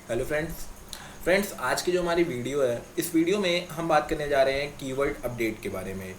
Hello friends आज की जो हमारी वीडियो है, इस वीडियो में हम बात करने जा रहे हैं कीवर्ड अपडेट के बारे में।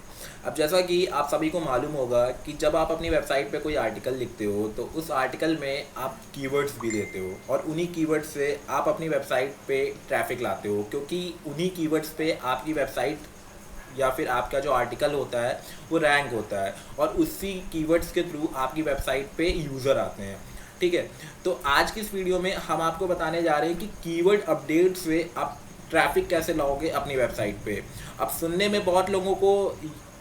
अब जैसा कि आप सभी को मालूम होगा कि जब आप अपनी वेबसाइट पे कोई आर्टिकल लिखते हो तो उस आर्टिकल में आप कीवर्ड्स भी देते हो और उन्हीं कीवर्ड्स से आप अपनी वेबसाइट पे ट्रैफिक लाते हो, क्योंकि उन्हीं कीवर्ड्स पे आपकी वेबसाइट या फिर आपका जो आर्टिकल होता है वो रैंक होता है और उसी कीवर्ड्स के थ्रू आपकी वेबसाइट पे यूज़र आते हैं। ठीक है, तो आज की इस वीडियो में हम आपको बताने जा रहे हैं कि कीवर्ड अपडेट से आप ट्रैफिक कैसे लाओगे अपनी वेबसाइट पे। अब सुनने में बहुत लोगों को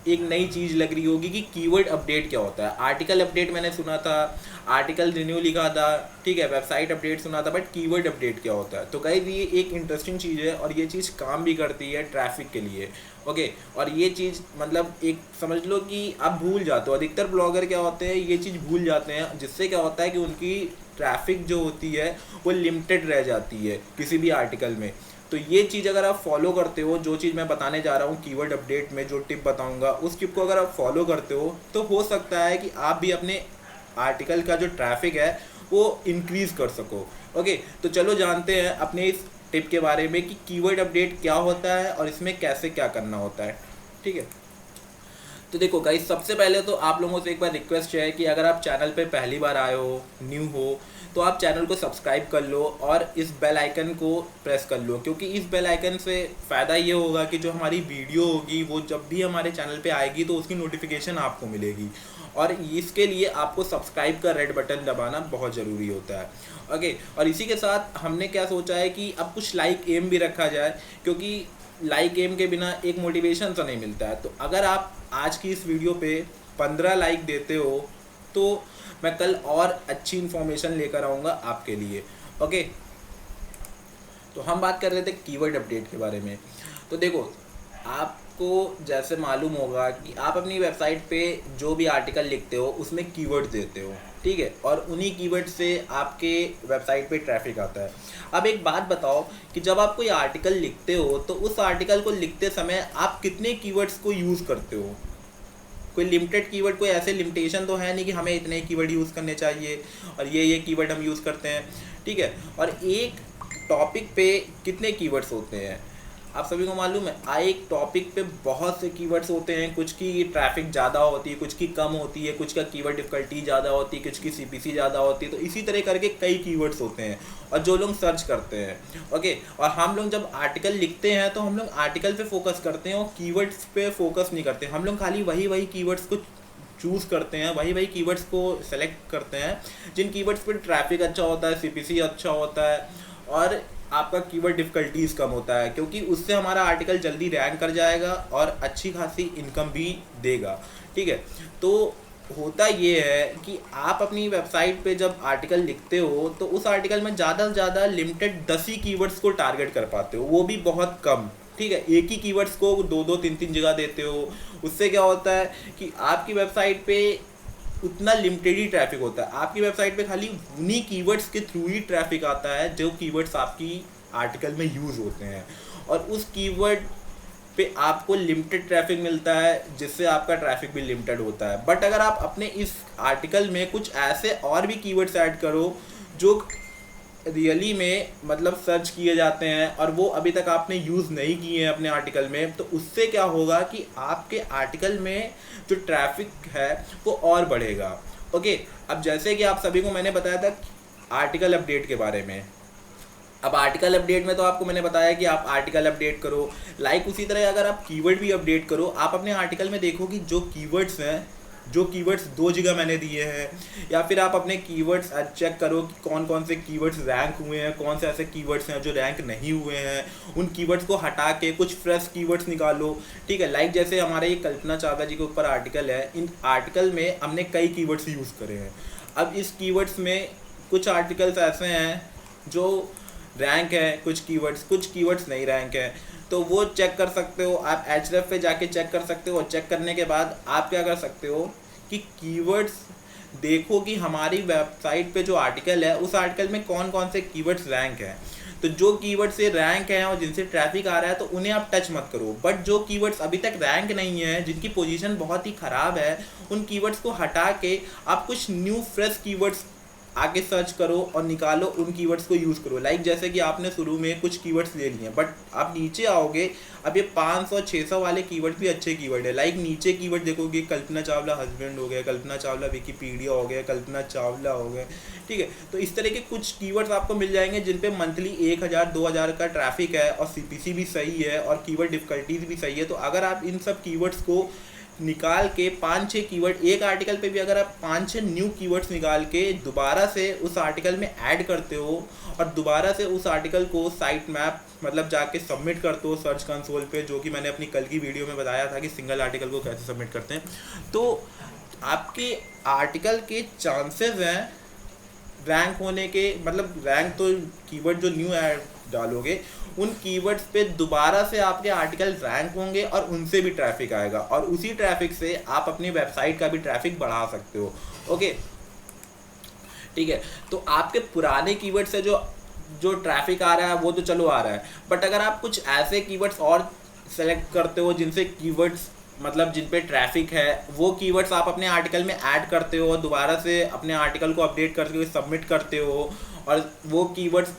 एक नई चीज़ लग रही होगी कि कीवर्ड अपडेट क्या होता है। आर्टिकल अपडेट मैंने सुना था, आर्टिकल रिन्यू लिखा था, ठीक है, वेबसाइट अपडेट सुना था, बट कीवर्ड अपडेट क्या होता है? तो गाइस ये एक इंटरेस्टिंग चीज़ है और ये चीज़ काम भी करती है ट्रैफिक के लिए। ओके, और ये चीज़ मतलब एक समझ लो कि आप भूल जाते हो, अधिकतर ब्लॉगर क्या होते हैं ये चीज़ भूल जाते हैं, जिससे क्या होता है कि उनकी ट्रैफिक जो होती है वो लिमिटेड रह जाती है किसी भी आर्टिकल में। तो ये चीज़ अगर आप फॉलो करते हो, जो चीज़ मैं बताने जा रहा हूँ कीवर्ड अपडेट में जो टिप बताऊँगा, उस टिप को अगर आप फॉलो करते हो तो हो सकता है कि आप भी अपने आर्टिकल का जो ट्रैफिक है वो इंक्रीज़ कर सको। ओके, तो चलो जानते हैं अपने इस टिप के बारे में कि कीवर्ड अपडेट क्या होता है और इसमें कैसे क्या करना होता है। ठीक है, तो देखो गाइस, सबसे पहले तो आप लोगों से एक बार रिक्वेस्ट है कि अगर आप चैनल पे पहली बार आए हो, न्यू हो, तो आप चैनल को सब्सक्राइब कर लो और इस बेल आइकन को प्रेस कर लो, क्योंकि इस बेल आइकन से फ़ायदा ये होगा कि जो हमारी वीडियो होगी वो जब भी हमारे चैनल पे आएगी तो उसकी नोटिफिकेशन आपको मिलेगी। और इसके लिए आपको सब्सक्राइब का रेड बटन दबाना बहुत ज़रूरी होता है। ओके, और इसी के साथ हमने क्या सोचा है कि अब कुछ लाइक एम भी रखा जाए, क्योंकि लाइक एम के बिना एक मोटिवेशन सा नहीं मिलता है। तो अगर आप आज की इस वीडियो पे 15 लाइक देते हो तो मैं कल और अच्छी इन्फॉर्मेशन लेकर आऊँगा आपके लिए। ओके, तो हम बात कर रहे थे कीवर्ड अपडेट के बारे में। तो देखो, आपको जैसे मालूम होगा कि आप अपनी वेबसाइट पे जो भी आर्टिकल लिखते हो उसमें कीवर्ड्स देते हो, ठीक है, और उन्हीं कीवर्ड से आपके वेबसाइट पे ट्रैफिक आता है। अब एक बात बताओ कि जब आप कोई आर्टिकल लिखते हो तो उस आर्टिकल को लिखते समय आप कितने कीवर्ड्स को यूज़ करते हो? कोई लिमिटेड कीवर्ड, कोई ऐसे लिमिटेशन तो है नहीं कि हमें इतने कीवर्ड यूज़ करने चाहिए और ये कीवर्ड हम यूज़ करते हैं, ठीक है। और एक टॉपिक पे कितने कीवर्ड्स होते हैं आप सभी को मालूम है? एक टॉपिक पे बहुत से कीवर्ड्स होते हैं, कुछ की ट्रैफिक ज़्यादा होती है, कुछ की कम होती है, कुछ का कीवर्ड डिफ़िकल्टी ज़्यादा होती है, कुछ की सीपीसी ज़्यादा होती है। तो इसी तरह करके कई कीवर्ड्स होते हैं और जो लोग सर्च करते हैं। ओके, और हम लोग जब आर्टिकल लिखते हैं तो हम लोग आर्टिकल पे फोकस करते हैं और कीवर्ड्स पे फोकस नहीं करते। हम लोग खाली वही कीवर्ड्स को चूज़ करते हैं, वही कीवर्ड्स को सेलेक्ट करते हैं जिन कीवर्ड्स पर ट्रैफिक अच्छा होता है, सीपीसी अच्छा होता है और आपका कीवर्ड डिफ़िकल्टीज कम होता है, क्योंकि उससे हमारा आर्टिकल जल्दी रैंक कर जाएगा और अच्छी खासी इनकम भी देगा। ठीक है, तो होता ये है कि आप अपनी वेबसाइट पे जब आर्टिकल लिखते हो तो उस आर्टिकल में ज़्यादा से ज़्यादा लिमिटेड 10 ही कीवर्ड्स को टारगेट कर पाते हो, वो भी बहुत कम। ठीक है, एक ही कीवर्ड्स को दो तीन जगह देते हो। उससे क्या होता है कि आपकी वेबसाइट पे उतना लिमिटेड ही ट्रैफिक होता है। आपकी वेबसाइट पे खाली उन्हीं कीवर्ड्स के थ्रू ही ट्रैफिक आता है जो कीवर्ड्स आपकी आर्टिकल में यूज़ होते हैं और उस कीवर्ड पे आपको लिमिटेड ट्रैफिक मिलता है, जिससे आपका ट्रैफिक भी लिमिटेड होता है। बट अगर आप अपने इस आर्टिकल में कुछ ऐसे और भी कीवर्ड्स ऐड करो जो रियली में मतलब सर्च किए जाते हैं और वो अभी तक आपने यूज़ नहीं किए हैं अपने आर्टिकल में, तो उससे क्या होगा कि आपके आर्टिकल में जो ट्रैफिक है वो और बढ़ेगा। ओके, अब जैसे कि आप सभी को मैंने बताया था आर्टिकल अपडेट के बारे में। अब आर्टिकल अपडेट में तो आपको मैंने बताया कि आप आर्टिकल अपडेट करो, लाइक उसी तरह अगर आप कीवर्ड भी अपडेट करो। आप अपने आर्टिकल में देखो कि जो कीवर्ड्स हैं, जो कीवर्ड्स 2 जगह मैंने दिए हैं, या फिर आप अपने कीवर्ड्स चेक करो कि कौन कौन से कीवर्ड्स रैंक हुए हैं, कौन से ऐसे कीवर्ड्स हैं जो रैंक नहीं हुए हैं। उन कीवर्ड्स को हटा के कुछ फ्रेश कीवर्ड्स निकालो। ठीक है, लाइक जैसे हमारे ये कल्पना चावला जी के ऊपर आर्टिकल है, इन आर्टिकल में हमने कई कीवर्ड्स यूज़ करे हैं। अब इस कीवर्ड्स में कुछ आर्टिकल्स ऐसे हैं जो रैंक है, कुछ कीवर्ड्स नहीं रैंक है, तो वो चेक कर सकते हो आप। एचरेफ पे जाके चेक कर सकते हो। चेक करने के बाद आप क्या कर सकते हो कि कीवर्ड्स देखो कि हमारी वेबसाइट पे जो आर्टिकल है उस आर्टिकल में कौन कौन से कीवर्ड्स रैंक हैं। तो जो कीवर्ड से रैंक हैं और जिनसे ट्रैफिक आ रहा है तो उन्हें आप टच मत करो। बट जो कीवर्ड्स अभी तक रैंक नहीं है, जिनकी पोजीशन बहुत ही ख़राब है, उन कीवर्ड्स को हटा के आप कुछ न्यू फ्रेश कीवर्ड्स आके सर्च करो और निकालो, उन कीवर्ड्स को यूज़ करो। लाइक जैसे कि आपने शुरू में कुछ कीवर्ड्स ले लिए हैं, बट आप नीचे आओगे, अब ये 500-600 वाले कीवर्ड भी अच्छे कीवर्ड है। लाइक नीचे कीवर्ड देखोगे, कल्पना चावला हस्बैंड हो गया, कल्पना चावला विकिपीडिया हो गया, कल्पना चावला हो गया, ठीक है। तो इस तरह के कुछ कीवर्ड्स आपको मिल जाएंगे जिन पे मंथली 1000-2000 का ट्रैफिक है और सीपीसी भी सही है और कीवर्ड डिफिकल्टीज भी सही है। तो अगर आप इन सब कीवर्ड्स को निकाल के 5-6 कीवर्ड, एक आर्टिकल पे भी अगर आप 5-6 न्यू कीवर्ड्स निकाल के दोबारा से उस आर्टिकल में ऐड करते हो और दोबारा से उस आर्टिकल को साइट मैप मतलब जाके सबमिट करते हो सर्च कंसोल पे, जो कि मैंने अपनी कल की वीडियो में बताया था कि सिंगल आर्टिकल को कैसे सबमिट करते हैं, तो आपके आर्टिकल के चांसेस हैं रैंक होने के, मतलब रैंक तो कीवर्ड जो न्यू ऐड डालोगे उन कीवर्ड्स पे दोबारा से आपके आर्टिकल रैंक होंगे और उनसे भी ट्रैफिक आएगा और उसी ट्रैफिक से आप अपनी वेबसाइट का भी ट्रैफिक बढ़ा सकते हो। ओके, ठीक है। तो आपके पुराने कीवर्ड से जो ट्रैफिक आ रहा है वो तो चलो आ रहा है, बट अगर आप कुछ ऐसे कीवर्ड्स और सेलेक्ट करते हो जिनसे कीवर्ड्स मतलब जिन पे ट्रैफिक है, वो कीवर्ड्स आप अपने आर्टिकल में ऐड करते हो, दोबारा से अपने आर्टिकल को अपडेट करके सबमिट करते हो और वो कीवर्ड्स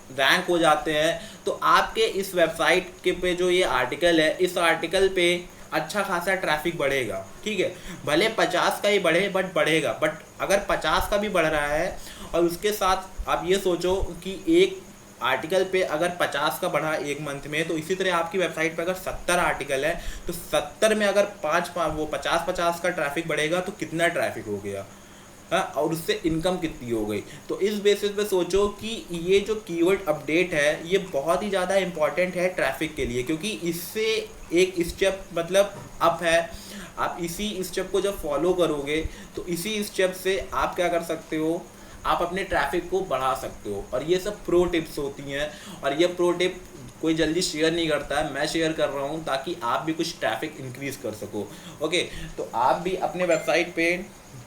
रैंक हो जाते हैं, तो आपके इस वेबसाइट के पे जो ये आर्टिकल है, इस आर्टिकल पे अच्छा खासा ट्रैफिक बढ़ेगा, ठीक है। भले 50 का ही बढ़े बट बढ़ेगा, बट अगर 50 का भी बढ़ रहा है और उसके साथ आप ये सोचो कि एक आर्टिकल पे अगर 50 का बढ़ा एक मंथ में, तो इसी तरह आपकी वेबसाइट पे अगर 70 आर्टिकल है तो 70 में अगर 50-50 का ट्रैफिक बढ़ेगा तो कितना ट्रैफिक हो गया, हाँ, और उससे इनकम कितनी हो गई। तो इस बेसिस पे सोचो कि ये जो कीवर्ड अपडेट है ये बहुत ही ज़्यादा इम्पॉर्टेंट है ट्रैफिक के लिए, क्योंकि इससे एक स्टेप मतलब अप है। आप इसी स्टेप को जब फॉलो करोगे तो इसी स्टेप से आप क्या कर सकते हो, आप अपने ट्रैफिक को बढ़ा सकते हो। और ये सब प्रो टिप्स होती हैं और ये प्रो टिप कोई जल्दी शेयर नहीं करता है, मैं शेयर कर रहा हूँ ताकि आप भी कुछ ट्रैफिक इंक्रीज कर सको। ओके, तो आप भी अपने वेबसाइट पे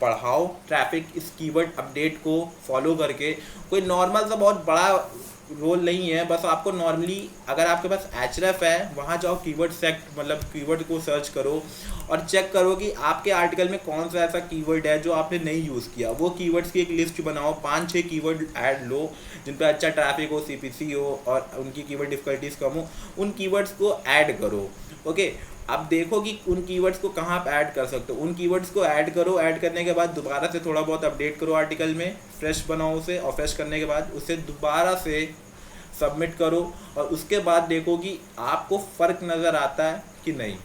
बढ़ाओ ट्रैफिक इस कीवर्ड अपडेट को फॉलो करके। कोई नॉर्मल सा बहुत बड़ा रोल नहीं है, बस आपको नॉर्मली अगर आपके पास एचरेफ है वहाँ जाओ, कीवर्ड सेक्ट मतलब कीवर्ड को सर्च करो और चेक करो कि आपके आर्टिकल में कौन सा ऐसा कीवर्ड है जो आपने नहीं यूज़ किया। वो कीवर्ड्स की एक लिस्ट बनाओ, 5-6 कीवर्ड ऐड लो जिन पर अच्छा ट्रैफिक हो, सीपीसी हो और उनकी कीवर्ड डिफिकल्टीज कम हो, उन कीवर्ड्स को ऐड करो। ओके, अब देखो कि उन कीवर्ड्स को कहाँ आप ऐड कर सकते हो, उन कीवर्ड्स को ऐड करो। ऐड करने के बाद दोबारा से थोड़ा बहुत अपडेट करो आर्टिकल में, फ्रेश बनाओ उसे, और फ्रेश करने के बाद उसे दोबारा से सबमिट करो और उसके बाद देखो कि आपको फ़र्क नज़र आता है कि नहीं।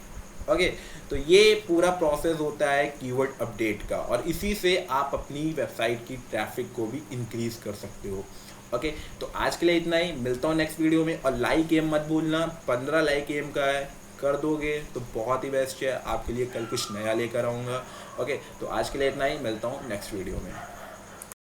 ओके, तो ये पूरा प्रोसेस होता है कीवर्ड अपडेट का और इसी से आप अपनी वेबसाइट की ट्रैफिक को भी इंक्रीज़ कर सकते हो। ओके, तो आज के लिए इतना ही, मिलता हूँ नेक्स्ट वीडियो में। और लाइक एम मत भूलना, 15 लाइक एम का है, कर दोगे तो बहुत ही बेस्ट है, आपके लिए कल कुछ नया लेकर आऊँगा। ओके, तो आज के लिए इतना ही, मिलता हूँ नेक्स्ट वीडियो में।